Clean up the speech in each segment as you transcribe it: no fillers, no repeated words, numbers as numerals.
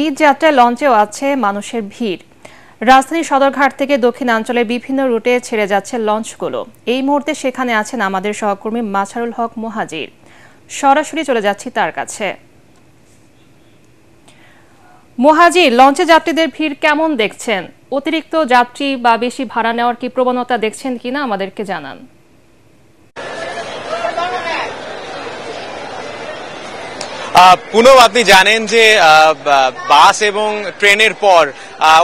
ঈদ যাত্রায় লঞ্চেও আছে মানুষের ভিড়। রাজধানীর সদরঘাট থেকে দক্ষিণাঞ্চলের বিভিন্ন রুটে ছেড়ে যাচ্ছে লঞ্চগুলো। এই মুহূর্তে সেখানে আছেন আমাদের সহকর্মী মাছারুল হক মুহাজির। সরাসরি চলে যাচ্ছি তার কাছে। মুহাজির, লঞ্চে যাত্রীদের ভিড় কেমন দেখছেন? অতিরিক্ত যাত্রী বা বেশি ভাড়া নেওয়ার কি প্রবণতা দেখছেন কিনা আমাদেরকে জানান। পুনম, আপনি জানেন যে বাস এবং ট্রেনের পর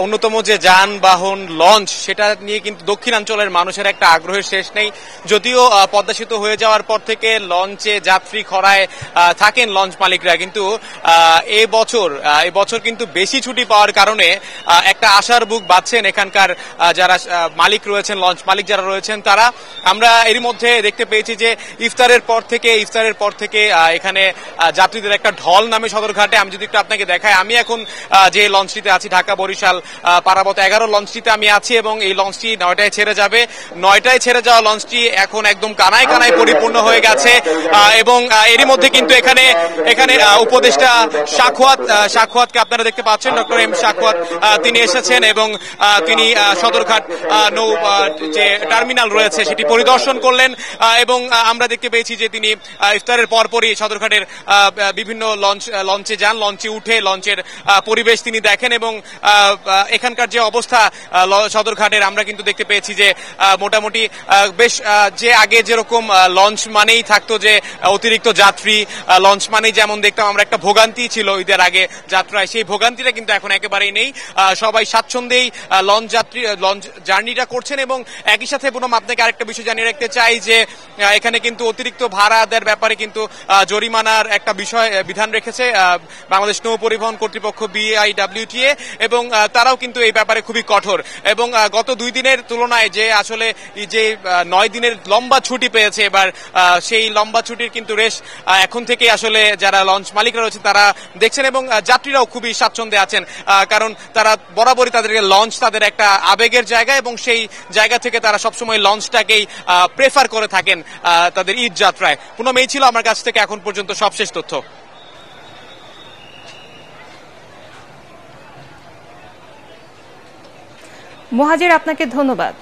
অন্যতম যে যানবাহন লঞ্চ, সেটা নিয়ে কিন্তু দক্ষিণাঞ্চলের মানুষের একটা আগ্রহের শেষ নেই। যদিও পদ্মা সেতু হয়ে যাওয়ার পর থেকে লঞ্চে যাত্রী খরায় থাকেন লঞ্চ মালিকরা, কিন্তু এবছর কিন্তু বেশি ছুটি পাওয়ার কারণে একটা আশার বুক বাঁধছেন এখানকার যারা মালিক রয়েছেন, লঞ্চ মালিক যারা রয়েছেন তারা। আমরা এর মধ্যে দেখতে পেয়েছি যে ইফতারের পর থেকে এখানে যাত্রীদের একটা ঢল নামে সদরঘাটে। আমি যদি একটু আপনাকে দেখাই, আমি এখন যে লঞ্চটিতে আছি, ঢাকা বরিশাল পারাবত 11 লঞ্চটিতে আমি আছি এবং এই লঞ্চটি 9টায় ছেড়ে যাবে। 9টায় ছেড়ে যাওয়া লঞ্চটি এখন একদম কানায় কানায় পরিপূর্ণ হয়ে গেছে এবং এরই মধ্যে কিন্তু এখানে উপদেষ্টা সাখওয়াতকে আপনারা দেখতে পাচ্ছেন, ডক্টর এম সাখওয়াত তিনি এসেছেন এবং তিনি সদরঘাট নৌ যে টার্মিনাল রয়েছে সেটি পরিদর্শন করলেন এবং আমরা দেখতে পেয়েছি যে তিনি ইফতারের পরপরই সদরঘাটের বিভিন্ন লঞ্চে যান, লঞ্চে উঠে লঞ্চের পরিবেশ তিনি দেখেন এবং এখানকার যে অবস্থা সদরঘাটের, আমরা কিন্তু দেখতে পেয়েছি যে মোটামুটি বেশ যে আগে যেরকম লঞ্চ মানেই থাকতো যে অতিরিক্ত যাত্রী, লঞ্চ মানেই যেমন দেখতাম আমরা একটা ভোগান্তি ছিল ঈদের আগে যাত্রায়, সেই ভোগান্তিটা কিন্তু এখন একেবারেই নেই। সবাই স্বাচ্ছন্দ্যেই লঞ্চ জার্নিটা করছেন এবং একই সাথে পুনম আপনাকে আরেকটা বিষয় জানিয়ে রাখতে চাই যে এখানে কিন্তু অতিরিক্ত ভাড়া দেওয়ার ব্যাপারে কিন্তু জরিমানার একটা বিধান রেখেছে বাংলাদেশ নৌ পরিবহন কর্তৃপক্ষ BIWTA এবং তারাও কিন্তু এই ব্যাপারে খুবই কঠোর। এবং গত 2 দিনের তুলনায় যে আসলে যে 9 দিনের লম্বা ছুটি পেয়েছে এবার, সেই লম্বা ছুটির কিন্তু রেশ এখন থেকেই আসলে যারা লঞ্চ মালিকরা রয়েছে তারা দেখছেন এবং যাত্রীরাও খুবই স্বাচ্ছন্দ্যে আছেন, কারণ তারা বরাবরই তাদেরকে লঞ্চ তাদের একটা আবেগের জায়গা এবং সেই জায়গা থেকে তারা সবসময় লঞ্চটাকেই প্রেফার করে থাকেন তাদের ঈদ যাত্রায়। পুনম, এই ছিল আমার কাছ থেকে এখন পর্যন্ত সবশেষ তথ্য। মুহাজির, আপনাকে ধন্যবাদ।